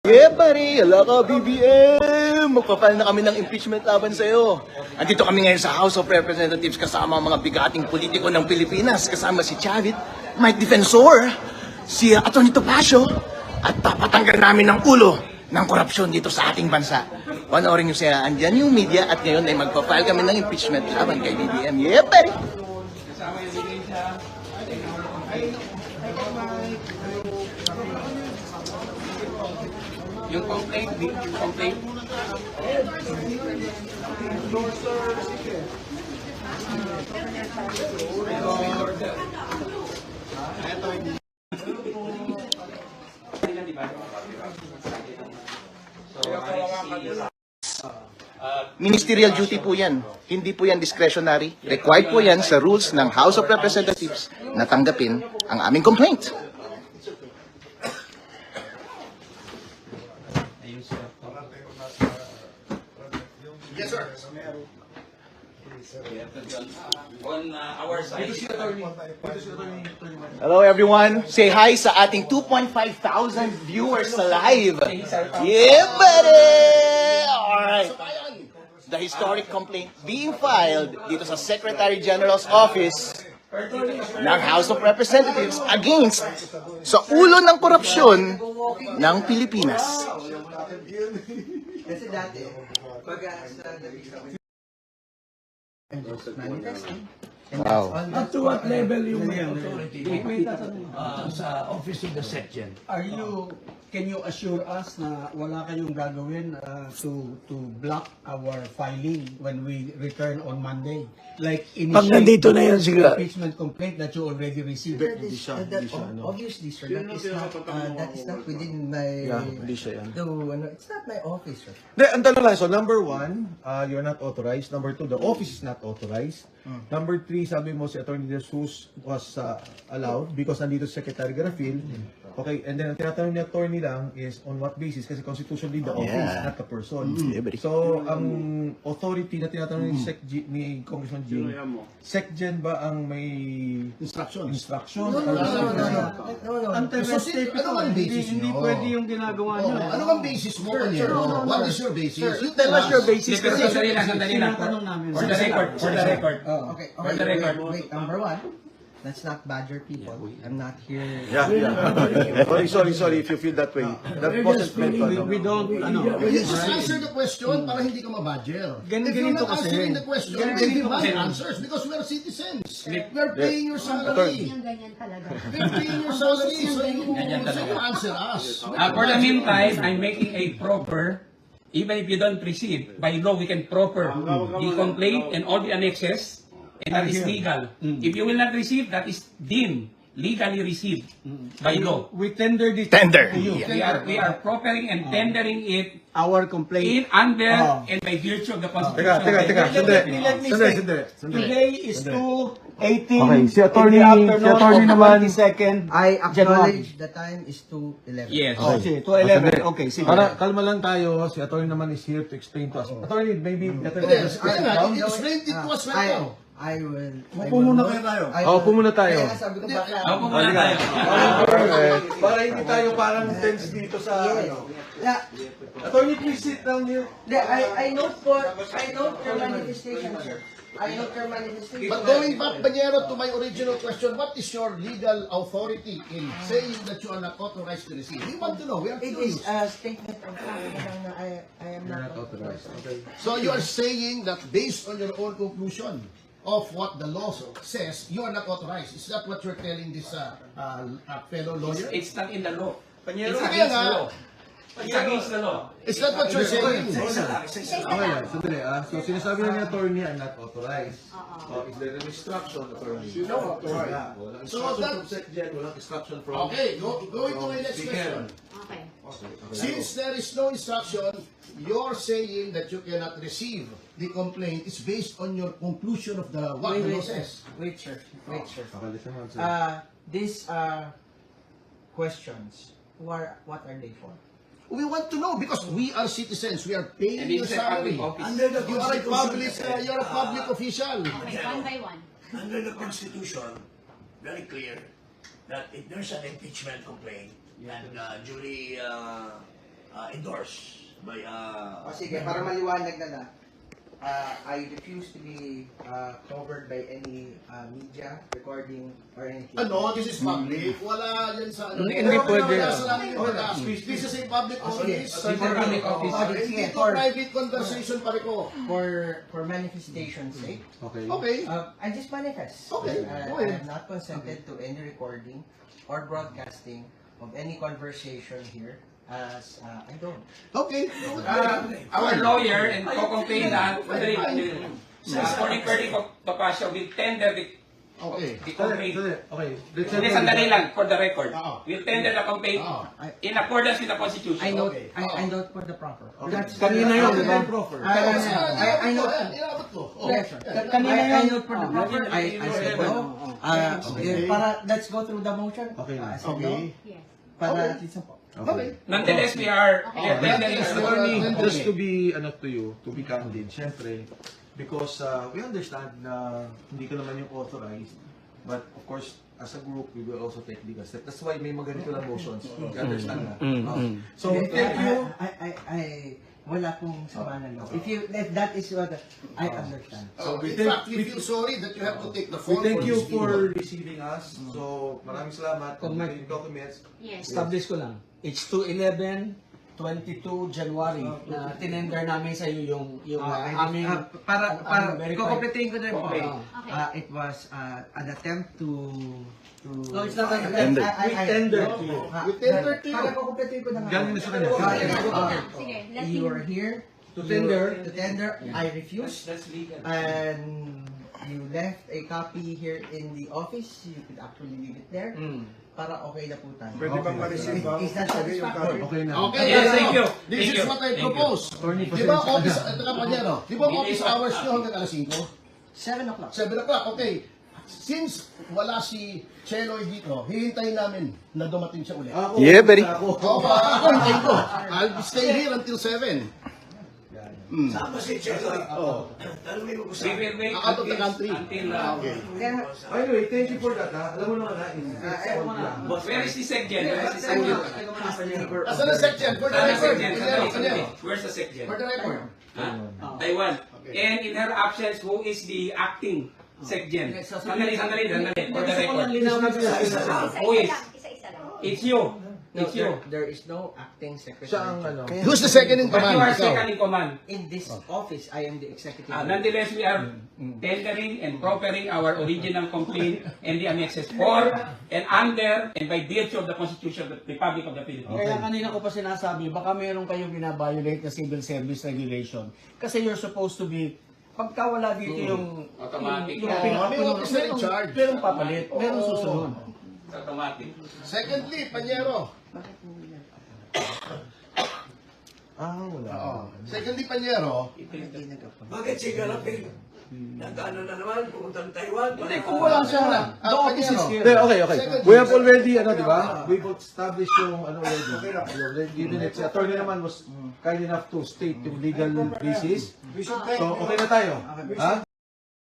Yeah, pare, ala ka, BBM! Magpapal na kami ng impeachment laban sa'yo. Andito kami ngayon sa House of Representatives kasama ang mga bigating politiko ng Pilipinas. Kasama si Chavit, Mike Defensor, si Atty. Topacio, at papatanggal namin ng ulo ng korupsyon dito sa ating bansa. Panoorin nyo siya, andyan yung media at ngayon ay magpapal kami ng impeachment laban kay BBM. Yeah, pare! Yung complaint, yung complaint. Ministerial duty po yan. Hindi po yan discretionary. Required po yan sa rules ng House of Representatives na tanggapin ang aming complaint. Yes, sir. On our side. Hello everyone. Say hi sa ating 2,500 viewers sa live. Yeah, buddy! Alright. The historic complaint being filed dito sa Secretary General's Office ng House of Representatives against sa ulo ng korupsyon ng Pilipinas. Kasi dati, pag Wow. Up to what level yung may authority? May tatanong sa office of the section. can you assure us na wala kayong gagawin to block our filing when we return on Monday? Like Pag nandito na yan, siguro. impeachment complaint that you already received. Obviously, sir, that is not within my. Hindi siya yan. It's not my office, sir. Hindi, ang tanong lang. So, number one, you're not authorized. Number two, the office is not authorized. Number three, sabi mo si Atty. De Jesus was allowed because nandito si Secretary Garfield. Okay, and then ang tinatanong ni attorney lang is on what basis? Kasi constitutionally the office, not the person. So, ang authority na tinatanong ni Congressman Jing, SecGen ba ang may instruction? No. Anti-rest Ano bang basis hindi nyo? pwede yung ginagawa nyo. Ano bang basis mo kanina? What is your basis? You Tell us your basis Pero kasi sandali lang. tinatanong namin. For the record. Okay, For the record. wait, number one, let's not badger people. I'm not here. Sorry, if you feel that way. That wasn't meant to, ano. We don't, Just answer the question para hindi ka mabadger. If you're Ganito not kasi. answering the question, we demand answers because we are citizens. We are paying your salary. Ganyan talaga. We are paying your salary, so you answer us. For the meantime, I'm making a proper, even if you don't receive, by law we can proper the complaint and all the annexes, and that is legal. If you will not receive, that is deemed legally received by law. We tender this Tender. to you. We are propping and tendering it Our complaint. in under and by virtue of the Constitution. Teka. Let me say, Sandali. today is 2:18 Okay, si attorney- in the afternoon si attorney of naman- 22nd I January. acknowledge the time is 2:11. Yes. Oh, sige, 2:11. Okay, sige. Para kalma lang tayo, si attorney naman is here to explain to us. Attorney, maybe better Yes, kaya nga, explain it to us right now. I will. Upo muna kayo tayo. Upo muna tayo. Kaya nga sabi ko bakla. Ako muna tayo. Para hindi tayo parang tense dito sa ano. Yeah, Attorney, please sit down here. I note your manifestation, sir. I note your manifestation. But going back, Banyero, to my original question, what is your legal authority in saying that you are not authorized to receive? We want to know. We are It curious. is a statement of fact na I am not authorized. So you are saying that based on your own conclusion of what the law says, you are not authorized. Is that what you're telling this fellow lawyer? It's not in the law. It's Kaya against nga, the law. It's against the law. is that what you're saying? Okay lang, sandali So sinasabi na ni attorney, I'm not authorized. Is there an instruction, attorney? No. Walang instruction that- from SecGen, walang instruction from... Okay, going to my next question. Okay. Since there is no instruction, you're saying that you cannot receive the complaint is based on your conclusion of the what the law says. Wait, sir. Okay, listen mo, sir. These questions, what are they for? We want to know because we are citizens. We are paying And your it's a public salary. office. You are a public, you're a public official. Okay, one by one. Under the Constitution, very clear that if there's an impeachment complaint and duly endorse by O sige, para maliwanag na I refuse to be covered by any media, recording, or anything. Ano, this is public. Wala yan sa ano. Hindi pwede. Wala sa namin yung batas. This is a public office. Public office. Hindi ito private conversation pare ko. For manifestation's sake, Okay. I just manifest. Okay, I okay. have not consented to any recording or broadcasting of any conversation here, as I don't. Okay. Our lawyer and co-complainant, according to Topacio, will tender the complaint. Okay. Hindi, sandali lang, for the record. Oo. We'll tender the complaint Oo. in accordance with the Constitution. I note, Okay. I note for the proper. Kanina yun, di ba? I note. Inabot ko. Yes, sir. Kanina I yun. note for the proper. I said no. Para let's go through the motion. Okay. I said no. Yes. Para at least Okay. Nonetheless, we are tendering Attorney, Okay. just to be to you, to be candid, syempre, because we understand na hindi ka naman yung authorized, but of course, as a group, we will also take legal steps. That's why may mga ganito na motions. You understand na? So, thank you. wala pong sama ng loob. If that is what I understand. So, we in thank- fact, we feel sorry that you have to take the We fall thank you this for video. receiving us. So, maraming salamat. Yung documents. Yes. Establish ko lang. It's 2/11/22 January na tinender namin sa iyo yung aming Para verified. kukumpletin ko na rin po. Okay. It was an attempt to No, it's not an Tender. We tender to you. We tender to you. Para kukumpletin ko na nga. Galing na sa kanya. Sige, let You him... are here To tender. To tender. I refuse. That's legal. And you left a copy here in the office. You could actually leave it there. Para okay na po tayo. Pwede bang ma-receive ba? Is that satisfactory? Okay na. Okay, Yes, thank you. This Thank is you. what I Thank you. propose. Di ba office, kapanyero, di ba office hours nyo hanggang alas 5? 7 o'clock. 7 o'clock, okay. Since wala si Cheloy dito, hihintayin namin na dumating siya ulit. Yeah, buddy. Ako, hintayin ko. I'll stay here until 7. Sama si Cheloy. Tanungin mo ko sa We will wait Out of the country. until Okay. Kaya, Anyway, thank you for that. Alam mo naman na. where is the SecGen? Where is the SecGen? Asan ang section? For the Saan ang record. SecGen? Kanyero. Where's the SecGen? For the record. Taiwan. And in her absence, who is the acting SecGen? Sandali. For the record. Who is? Isa-isa lang. It's you. no, It's you. there is no acting secretary. Siya ang ano. Who's the second in But you are command? second Ikaw. in command. In this office, I am the executive. Nonetheless, we are tendering and proffering our original complaint and the annexes for and under and by virtue of the Constitution of the Republic of the Philippines. Kaya kanina ko pa sinasabi, baka meron kayong binabiolate na civil service regulation. Kasi you're supposed to be, pagka wala dito yung Automatic. yung May officer in charge. merong papalit, merong susunod. Automatic. Secondly, Panyero. Wala. Secondly, Panyero. Bakit si Galapin? Nag-ano na naman, pumunta ng Taiwan. Hindi, kung wala siya, the office is here. Okay. Second- We have already, di ba? We've established yung, already. We have already given it. Si attorney naman was kind enough to state yung legal basis. So, okay na tayo. Ha?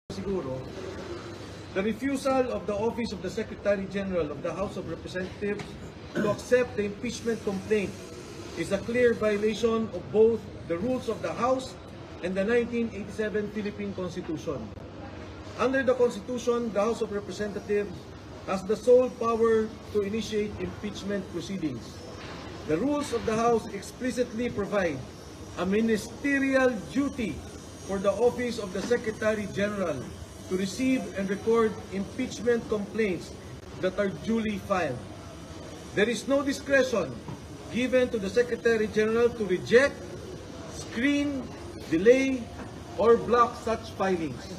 Siguro, the refusal of the Office of the Secretary General of the House of Representatives to accept the impeachment complaint is a clear violation of both the rules of the House and the 1987 Philippine Constitution. Under the Constitution, the House of Representatives has the sole power to initiate impeachment proceedings. The rules of the House explicitly provide a ministerial duty for the Office of the Secretary General to receive and record impeachment complaints that are duly filed. There is no discretion given to the Secretary General to reject, screen, delay, or block such filings.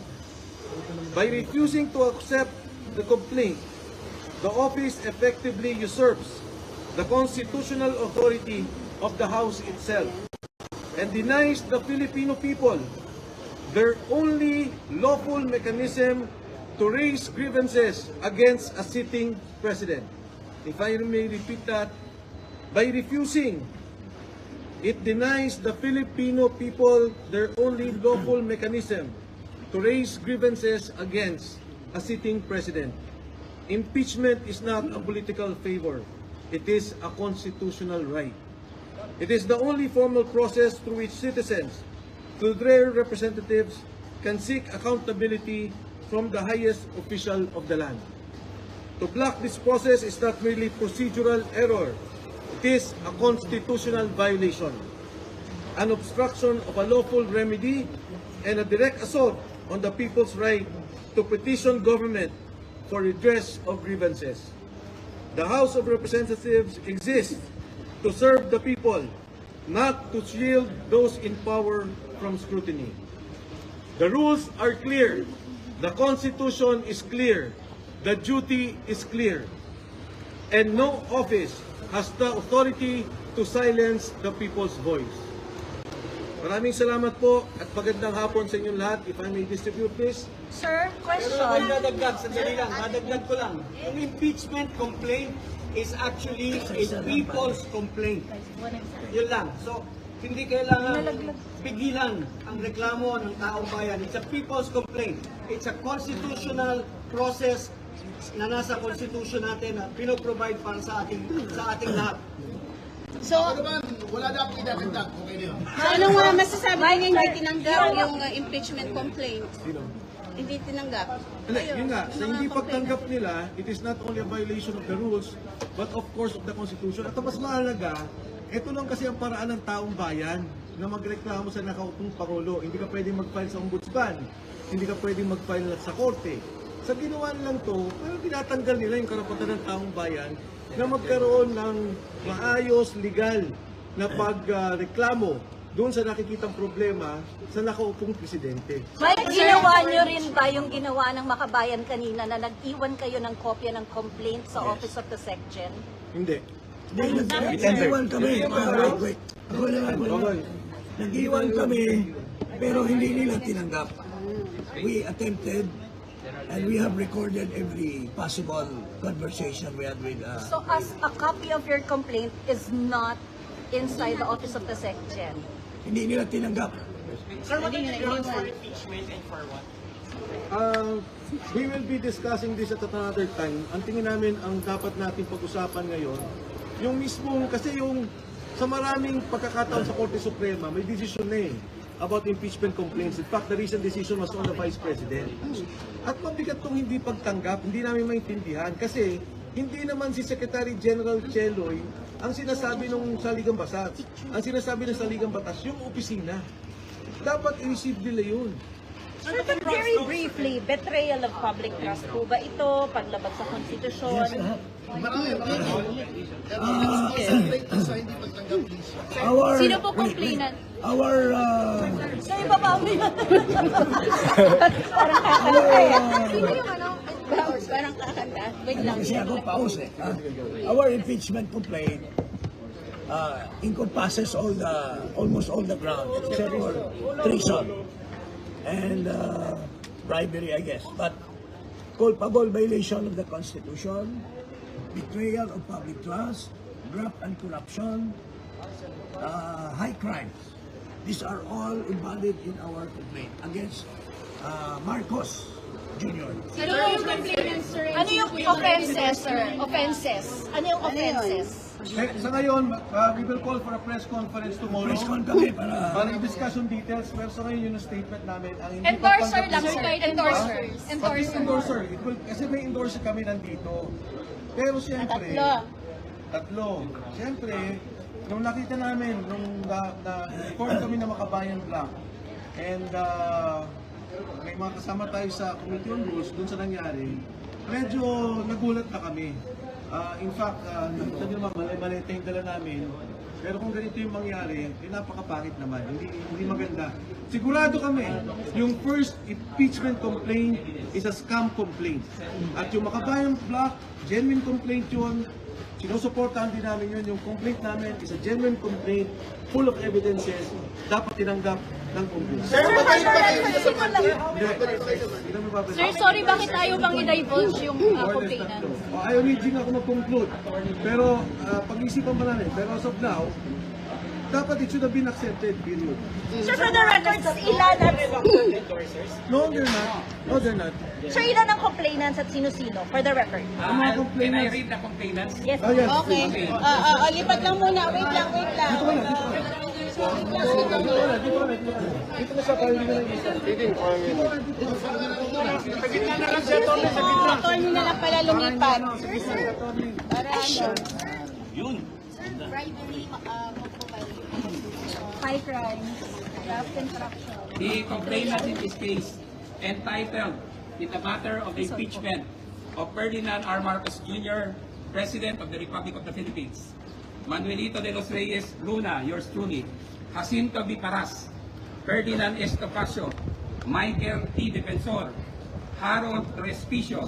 By refusing to accept the complaint, the office effectively usurps the constitutional authority of the House itself and denies the Filipino people their only lawful mechanism to raise grievances against a sitting president. If I may repeat that, by refusing, it denies the Filipino people their only lawful mechanism to raise grievances against a sitting president. Impeachment is not a political favor. It is a constitutional right. It is the only formal process through which citizens, through their representatives, can seek accountability from the highest official of the land. To block this process is not merely procedural error, it is a constitutional violation, an obstruction of a lawful remedy, and a direct assault on the people's right to petition government for redress of grievances. The House of Representatives exists to serve the people, not to shield those in power from scrutiny. The rules are clear. The Constitution is clear. The duty is clear. And no office has the authority to silence the people's voice. Maraming salamat po at magandang hapon sa inyong lahat. If I may distribute this. Sir, question. Madagdag ko lang. Yung impeachment complaint is actually a people's complaint. Yun lang. So, hindi kailangan pigilan ang reklamo ng taong bayan. It's a people's complaint. It's a constitutional process na nasa constitution natin na pinoprovide para sa ating lahat. So, Ano ba? Wala dapat idadagdag. Okay na yun. ano nga masasabi niya hindi tinanggap yung impeachment complaint? Hindi tinanggap. Hindi, yun nga, sa hindi pagtanggap nila, it is not only a violation of the rules, but of course of the Constitution. At ang mas mahalaga, ito lang kasi ang paraan ng taong bayan na magreklamo sa nakaupong Pangulo. Hindi ka pwedeng mag-file sa ombudsman, hindi ka pwedeng mag-file sa korte. Sa ginawa nilang to, pero tinatanggal nila yung karapatan ng taong bayan na magkaroon ng maayos, legal na pagreklamo doon sa nakikitang problema sa nakaupong presidente. Mike, ginawa nyo rin ba yung ginawa ng Makabayan kanina na nag-iwan kayo ng kopya ng complaint sa Office of the SecGen? Hindi. Nag-iwan kami. Wait. Ako lang. Nag-iwan kami, pero hindi nila tinanggap. We attempted, and we have recorded every possible conversation we had with... So as a copy of your complaint is not inside the Office of the SecGen? Hindi nila tinanggap. We will be discussing this at another time. Ang tingin namin ang dapat natin pag-usapan ngayon, yung mismong, kasi yung sa maraming pagkakataon sa Korte Suprema, may decision na about impeachment complaints. In fact, the recent decision was on the Vice President. At mabigat tong hindi pagtanggap, hindi namin maintindihan kasi hindi naman si Secretary General Cheloy ang sinasabi ng Saligang Batas. Ang sinasabi ng Saligang Batas, yung opisina. Dapat i-receive nila yun. Sir, but very briefly, betrayal of public trust po ba ito? Paglabag sa konstitusyon? Marami. Sa hindi pagtanggap, please. Sino po complainant? Sa iba pa ang parang kakanta eh. Sino yung ano? Parang kakanta. Wait lang. Kasi ako pause eh. Our impeachment complaint encompasses almost all the grounds except for treason and bribery, I guess. But culpable violation of the Constitution, betrayal of public trust, graft and corruption, high crimes. These are all embodied in our complaint against Marcos Jr. Sino yung complainant, sir? Ano yung offenses, sir? Offenses. Ano yung offenses? Sa ngayon, we will call for a press conference tomorrow. Press con kami para Para i-discuss yung details, pero sa ngayon yun ang statement namin. Ang hindi Endorser pagtanggap lang, nila- sir. Endorser. Pati yung endorser, kasi may endorser kami nandito. Pero siyempre, tatlo. Siyempre, nung nakita namin, nung na-record kami na Makabayan Black, and may mga kasama tayo sa Committee on Rules, dun sa nangyari, medyo nagulat na kami. In fact, nakita nyo naman, mali-malita yung dala namin. Pero kung ganito yung mangyari, napakapangit naman. Hindi maganda. Sigurado kami, yung first impeachment complaint is a scam complaint. At yung Makabayan Black, genuine complaint yun. Sinusuportahan din namin yun. Yung complaint namin is a genuine complaint, full of evidences, dapat tinanggap ng Congress. Sir, sorry, bakit ayaw bang i-divulge yung complainant? Ayaw ni Jing ako mag-conclude. Pero pag-isipan pa namin. Pero as of now, dapat it should have been accepted, period. Sir, for the records, ilan at... No, they're not. No, they're not. Sir, ilan ang complainants at sino-sino? For the record. Can I read the complainants? Yes. Ah, yes. Okay. Lipat lang muna. Wait lang. Dito na sa party na lang isa. Attorney na lang pala lumipat. Para ano? High crime, graft and corruption. The complainant in this case entitled in the matter of the impeachment of Ferdinand R. Marcos Jr., President of the Republic of the Philippines, Manuelito de los Reyes Luna, yours truly, Jacinto B. Paras, Ferdinand Estopacio, Michael T. Defensor, Harold Respicio,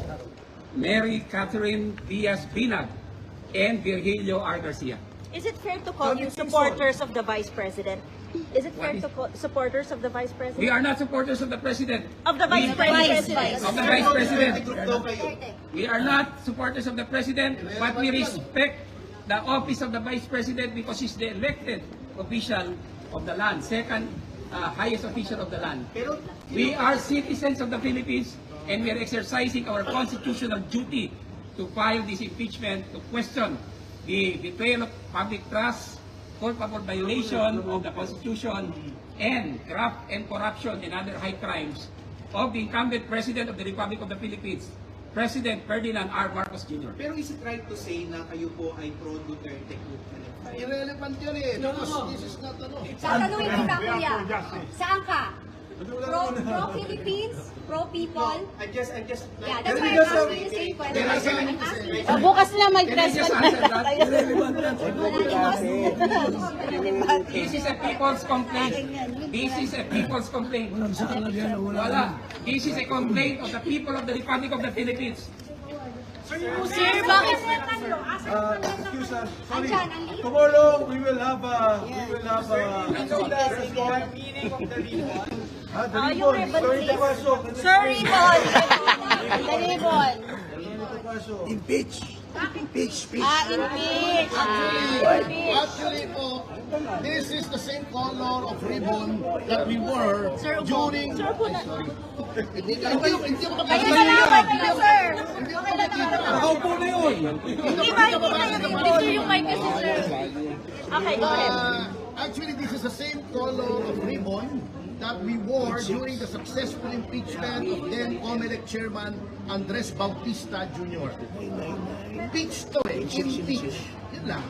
Mary Catherine Diaz Binag, and Virgilio R. Garcia. Is it fair to call you supporters of the Vice President? Is it fair to call supporters of the Vice President? We are not supporters of the President. Of the Vice President. Of the Vice President. We are not supporters of the President, but we respect the office of the Vice President because he's the elected official of the land, second highest official of the land. We are citizens of the Philippines and we are exercising our constitutional duty to file this impeachment to question the betrayal of public trust, culpable violation of the Constitution, and graft and corruption and other high crimes of the incumbent President of the Republic of the Philippines, President Ferdinand R. Marcos Jr. Pero is it right to say na kayo po ay pro-Duterte group na nag-file? Irrelevant yun eh. Because this is not ano. Tatanungin kita, kuya. Saan ka? Pro-Philippines? Pro-people? I'm just Yeah, that's why I'm asking the same question. I'm asking Bukas na Can I mag-press just answer that? This is a people's complaint. This is a people's complaint. Wala. This is a complaint of the people of the Republic of the Philippines. Sir, bakit? Excuse us. Sorry. Tomorrow we will have a yung ribbon case. Sir, ribbon. The ribbon. Impeach. Impeach. Impeach. Actually po, this is the same color of ribbon that we wore during... Hindi mo Kaya nalaman na, sir. Nakaupo na yun. Hindi ba, hindi kayo dito yung mic kasi, sir. Okay, go ahead. Actually, this is the same color of ribbon that we wore during the successful impeachment of then COMELEC Chairman Andres Bautista Jr. Impeach to eh, impeach. Yun lang.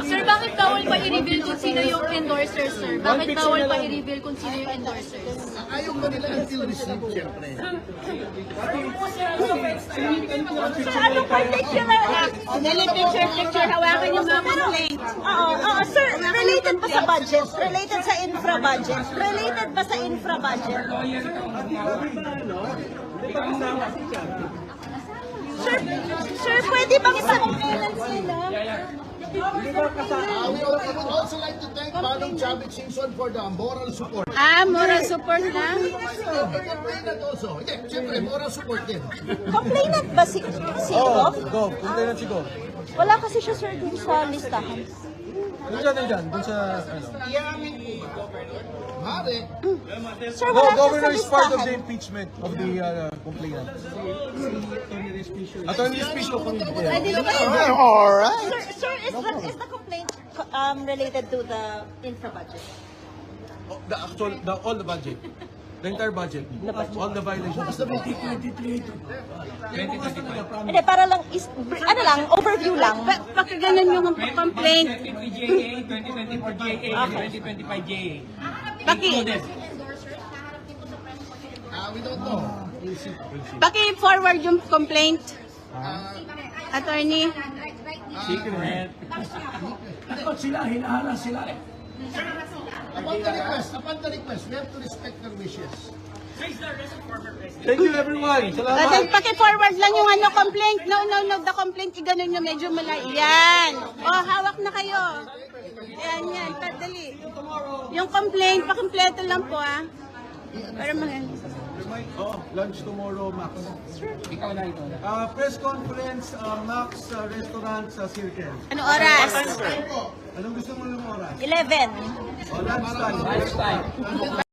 Sir, bakit bawal pa i-reveal kung sino yung endorsers, sir? Bakit bawal pa i-reveal kung sino yung endorsers? Ayaw ba nila until received, siyempre. Sir, anong particular act? Dali, picture, hawakan yung mga complaint. Oo, sir, related ba sa budget? Related sa infra budget? Related ba sa infra budget? Sir, pwede bang Surveillance nila. We would also like to thank Manong Chavit Simpson for the moral support. Moral support lang. Complainant also. Hindi, siyempre, moral support din. complainant ba si Goff? Go. Punta na si Go. Wala kasi siya, sir, dun sa listahan. Doon sa ano. Mare, Sir, wala siya sa Governor is part of the listahan. impeachment of the complainant. Attorney Respicio. Pwede ba kayo? Sir, is the complaint related to the infra budget? All the budget. The entire budget. All the violations. 2025. Hindi, para lang, overview lang. Pakaganan yung complaint. 2023 JA, 2024 JA, and 2025 JA. Included. we don't know. Paki-forward yung complaint. Attorney. Secret. Upon the request, we have to respect their wishes. Thank you everyone. Salamat. Paki-forward lang yung complaint. No, the complaint, iganon nyo medyo malayo. Yan. Hawak na kayo. Yan. Dali. Yung complaint, pakimpleto lang po, para Lunch tomorrow, Max. Ikaw na. Press conference, Max Restaurant sa Circle. Ano oras? Anong gusto mo ng oras? 11. Lunchtime. Lunchtime.